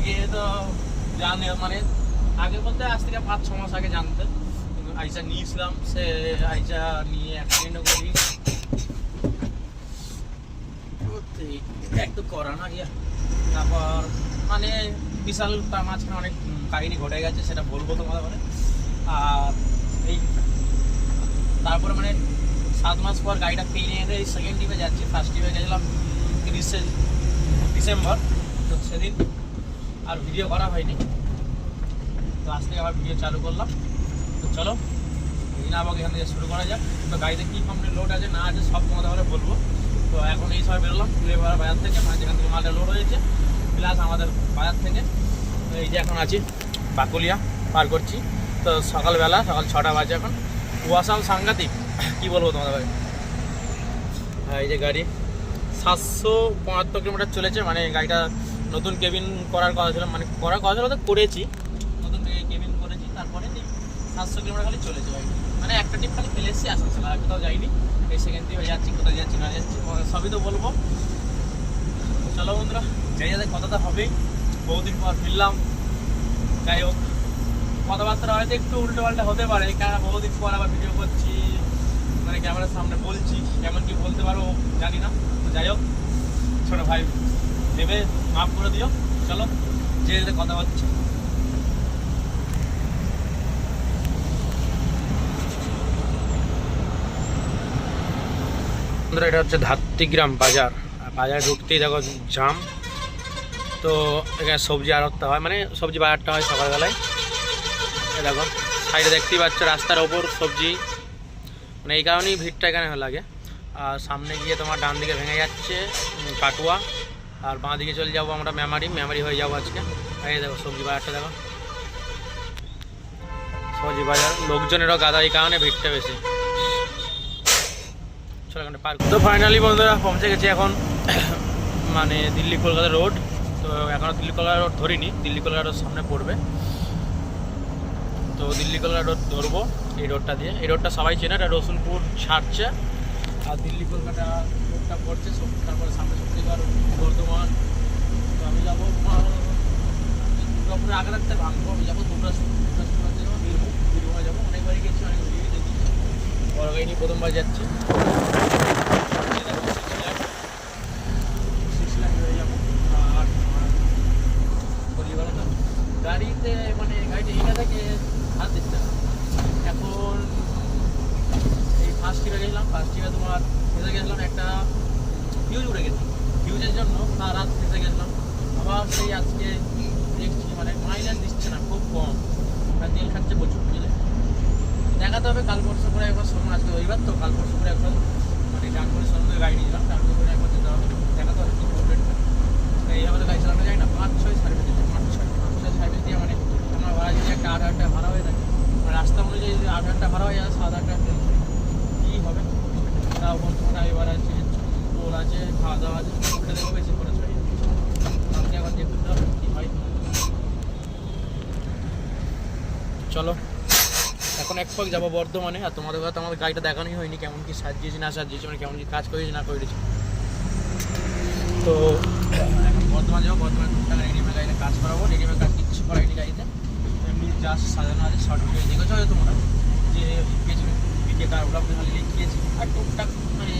আগে তো জানে মানে আগে বলতে আজ থেকে 5-6 মাস আগে জানতে, কিন্তু আইসা নিয়েছিলাম, সে আইসা নিয়ে অ্যাক্সিডেন্টও করি একটু করা না গিয়া। তারপর মানে বিশাল তার মাঝখানে অনেক কাহিনী ঘটে গেছে, সেটা বলবো তোমাদের মানে। আর এই তারপরে মানে 7 মাস পর গাড়িটা পেয়ে নিয়ে এই সেকেন্ড ট্রিপে যাচ্ছি। ফার্স্ট ট্রিপে গেছিলাম 30শে ডিসেম্বর, তো সেদিন আর ভিডিও করা হয়নি, তো আজ থেকে আবার ভিডিও চালু করলাম। তো চলো দিনাবাগ এখান থেকে শুরু করা যাক। তো গাড়িতে কী কমপ্লিট লোড আছে না আছে সব তোমাদের বলবো। তো এখন এই সময় বেরোলাম ফুলেপাড়া বাজার থেকে, মানে যেখান থেকে মালটা লোড হয়েছে, প্লাস আমাদের বাজার থেকে। তো এই যে এখন আছি বাকুলিয়া পার করছি। তো সকালবেলা, সকাল 6টা বাজে এখন। কুয়াশাও সাংঘাতিক, কী বলবো তোমাদের ভাই। এই যে গাড়ি 775 কিলোমিটার চলেছে, মানে গাড়িটা নতুন কেবিন করার কথা ছিল, মানে করার কথা ছিল তো করেছি, নতুন কেবিন করেছি। তারপরে 700 কিলোমিটার খালি চলেছে গাড়ি, মানে একটা ট্রিপ খালি ফেলে এসেছি, আসানসোল আর কোথাও যাইনি। এই সেকেন্ড ট্রিপে যাচ্ছি, কোথায় যাচ্ছি না যাচ্ছি সবই তো বলবো। চলো বন্ধুরা, যাই যাদের কথা তো হবেই, বহুদিন পর ফিরলাম। যাই হোক, কথাবার্তা হয়তো একটু উল্টো পাল্টা হতে পারে, কারণ বহুদিন পর আবার ভিডিও করছি, মানে ক্যামেরার সামনে বলছি, কেমন কি বলতে পারো জানি না। তো যাই হোক, ছোটো ভাই দেবে, মাফ করে দিও। চলো যে যেতে কথা হচ্ছে। এটা হচ্ছে ধাত্রীগ্রাম বাজার, বাজারে ঢুকতেই দেখো জাম। তো এখানে সবজি আড়তটা হয়, মানে সবজি বাজারটা হয় সকালবেলায়। দেখো সাইডে দেখতেই পাচ্ছ রাস্তার ওপর সবজি, মানে এই কারণেই ভিড়টা এখানে লাগে। আর সামনে গিয়ে তোমার ডান দিকে ভেঙে যাচ্ছে কাটুয়া, আর বাঁ দিকে চলে যাবো আমরা মেমারি হয়ে যাবো আজকে। এই দেখো সবজি বাজারটা দেখো, সবজি বাজার, লোকজনেরও গাদা, এই কারণে ভিড়টা বেশি। চলো এখানে পার্ক। তো ফাইনালি বন্ধুরা পৌঁছে গেছি এখন মানে দিল্লি কলকাতা রোড। তো এখনও দিল্লি কলকাতা রোড ধরিনি, দিল্লি কলকাতা রোড সামনে পড়বে। তো দিল্লি কলকাতা রোড ধরবো এই রোডটা দিয়ে। এই রোডটা সবাই চেনে, এটা রসুলপুর ছাড়ছে, আর দিল্লি কলকাতা রোডটা পড়ছে। তারপরে সামনে শক্তিগড়, বর্ধমান। তো আমি যাবো দুর্গাপুরে আগে রাখতে ভাঙবো, আমি যাবো বীরভূমে যাবো। অনেকবারই গেছি, অনেক ভিডিও দেখি, বড় গাড়ি নিয়ে প্রথমবার যাচ্ছি। গাড়িতে মানে গাড়িটা এখানে থেকে হাত দিচ্ছে না। এখন এই ফার্স্ট ট্রিপে গেছিলাম, ফার্স্ট ট্রিপে তোমার ফেসে গেছিলাম, একটা ফিউজ উড়ে গেছে, ফিউজের জন্য সারা রাত ফেসে গেছিলাম। আবার সেই আজকে দেখছি মানে মাইলেজ দিচ্ছে না, খুব কম, তেল খাচ্ছে প্রচুর, বুঝলে। দেখাতে হবে কাল পরশু করে একবার শোরুম, আজকে রবিবার তো কাল পরশু করে একবার মানে ডান করে শোরুমে গাড়ি নিয়েছিলাম, ডান করে একবার যেতে হবে, দেখাতে হবে কী প্রবলেমটা। এইভাবে তো গাড়ি চালানো যায় না, 5-6 সার্ভিস দিচ্ছে, 5-6 সার্ভিস দিয়ে মানে আমার ভাড়া যদি একটা 8,000 টাকা ভাড়া হয়ে থাকে, মানে রাস্তা অনুযায়ী যদি 8,000 টাকা ভাড়া হয়ে যায়, 7,000 টাকা তেল কী হবে। তাও বন্ধুরা এবার আছে, টোল আছে, খাওয়া দাওয়া আছে, ওটা দেখো বেশি খরচ হয়ে যায়। আমাকে আবার দেখতে হবে কী হয়। চলো এখন এক পাক যাবো বর্ধমানে। আর তোমাদের কথা আমাদের গাড়িটা দেখানোই হয়নি, কেমন কি সাজিয়েছি না সাজিয়েছি, মানে কেমন কি কাজ করেছি না করেছি। তো এখন বর্ধমান যাবো, বর্ধমানে টুকটাক রেডিমে গাড়িতে কাজ করাবো। রেডিমে কাজ কিচ্ছু করাইনি গাড়িতে, এমনি জাস্ট সাজানো আছে। শর্ট ভিডিও দেখেছো হয়তো তোমরা, যে পেছনে পিকে কার ওটা খালি লিখিয়েছি, আর টুকটাক মানে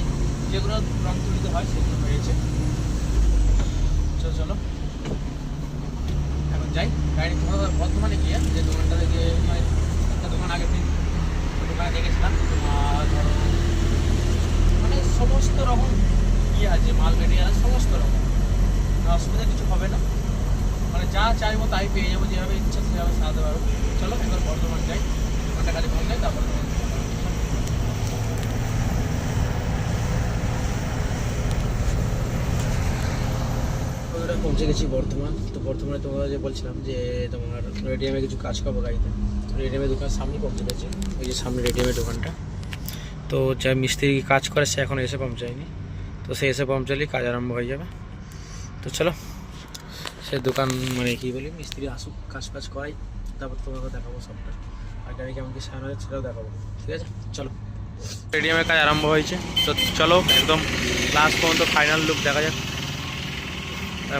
যেগুলো রং তুলিতে হয় সেগুলো হয়েছে। চলো এখন যাই। গাড়ি তোমরা বর্ধমানে গিয়ে যে দোকানটা থেকে, মানে একটা দোকান আগের দিন দোকানে দেখেছিলাম, আর ধরো মানে সমস্ত রকম ইয়ে আছে, মাল মেটেরিয়াল সমস্ত রকম, অসুবিধা কিছু হবে না, মানে যা চাইবো তাই পেয়ে যাবো, যেভাবে ইচ্ছা সেভাবে সাজাতে পারবো। চলো একবার বর্ধমান যাই, দোকানটা খালি ফোন যাই, তারপরে পৌঁছে গেছি বর্ধমান। তো বর্ধমানে তোমরা যে বলছিলাম যে তোমার রেডিয়ামে কিছু কাজ করবো গাড়িতে, রেডিয়ামের দোকান সামনে পৌঁছে গেছি, ওই যে সামনে রেডিয়ামের দোকানটা। তো যা মিস্ত্রি কাজ করে সে এখন এসে পৌঁছায়নি, তো সে এসে পৌঁছালেই কাজ আরম্ভ হয়ে যাবে। তো চলো সে দোকান মানে কী বলি, মিস্ত্রি আসুক, কাজ করাই, তারপর তোমাকে দেখাবো সবটা, আর গাড়ি কেমন কি সারানো হচ্ছে সেটাও দেখাবো। ঠিক আছে চলো। রেডিয়ামের কাজ আরম্ভ হয়েছে, তো চলো একদম লাস্ট পর্যন্ত ফাইনাল লুক দেখা যাক,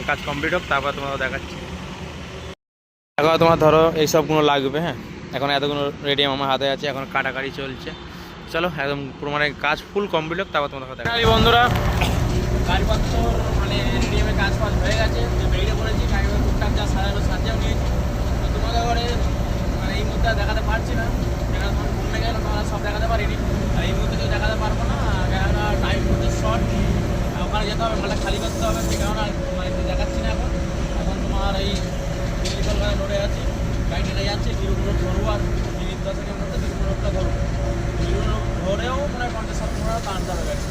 কাজ কমপ্লিট হোক তারপর তোমাকে দেখাচ্ছি। এখন তোমার ধরো এইসবগুলো লাগবে, হ্যাঁ এখন এতগুলো রেডিয়াম আমার হাতে আছে, এখন কাটাকাটি চলছে। চলো একদম পুরো মানে কাজ ফুল কমপ্লিট হোক, তারপর তোমাদের কথা বন্ধুরা কাজপত্র মানে রেডিয়ামের কাজ ফাজ হয়ে গেছে, বেরিয়ে পড়েছি। গাড়িগুলো টুকটাক যা সাজানো সাজিয়েও নিয়েছি। তো তোমাদের ঘরে মানে এই মুহূর্তে দেখাতে পারছি না, কেননা তোমার ঘুমে গেলে তোমরা সব দেখাতে পারিনি। আর এই মুহূর্তে কেউ দেখাতে পারবো না, কেননা টাইম হচ্ছে শর্ট, ওখানে যেতে হবে, মালটা খালি করতে হবে, সে কারণে মানে দেখাচ্ছি না এখন। এখন তোমার এই দিল্লি কলকাতা রোডে আছি, গাড়িটা যাচ্ছে বিরুদ্ধ রোড ধরবো, আর মিনিট 10-এর মধ্যে বিরুদ্ধ রোডটা ধরবো। বিরুদ্ধ রোড ধরেও মানে 50-60 টাকা টানতে হবে গাড়ি।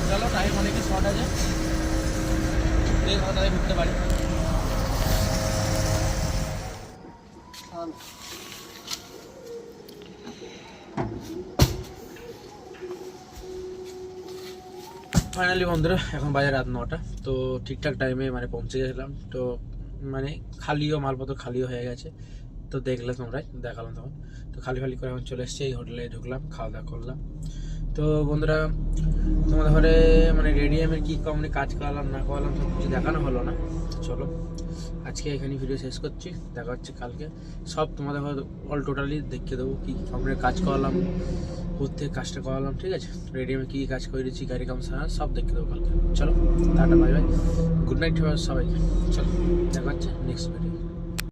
চলো টাইম অনেকই শর্ট আছে, তাদের ঘুরতে পারি। ফাইনালি বন্ধুরা এখন বাজে রাত 9টা। তো ঠিকঠাক টাইমে মানে পৌঁছে গেছিলাম। তো মানে খালিও মালপত্র খালিও হয়ে গেছে, তো দেখলে তোমরাই দেখালাম তখন। তো খালি করে এখন চলে এসেছি, এই হোটেলে ঢুকলাম, খাওয়া দাওয়া করলাম। তো বন্ধুরা তোমাদের ঘরে মানে রেডিয়ামের কী কোম্পানি কাজ করালাম না করালাম সব কিছু দেখানো হলো না। চলো আজকে এখানে ভিডিও শেষ করছি, দেখা হচ্ছে কালকে। সব তোমাদের ঘরে অল টোটালি দেখিয়ে দেবো কী কোম্পানির কাজ করালাম, কোথা কাজটা করালাম, ঠিক আছে। রেডিয়ামে কী কাজ করেছি, গাড়ি কাম সব দেখিয়ে দেবো কালকে। চলো tata bye bye, good night সবাইকে। চলো দেখা হচ্ছে নেক্সট ভিডিও।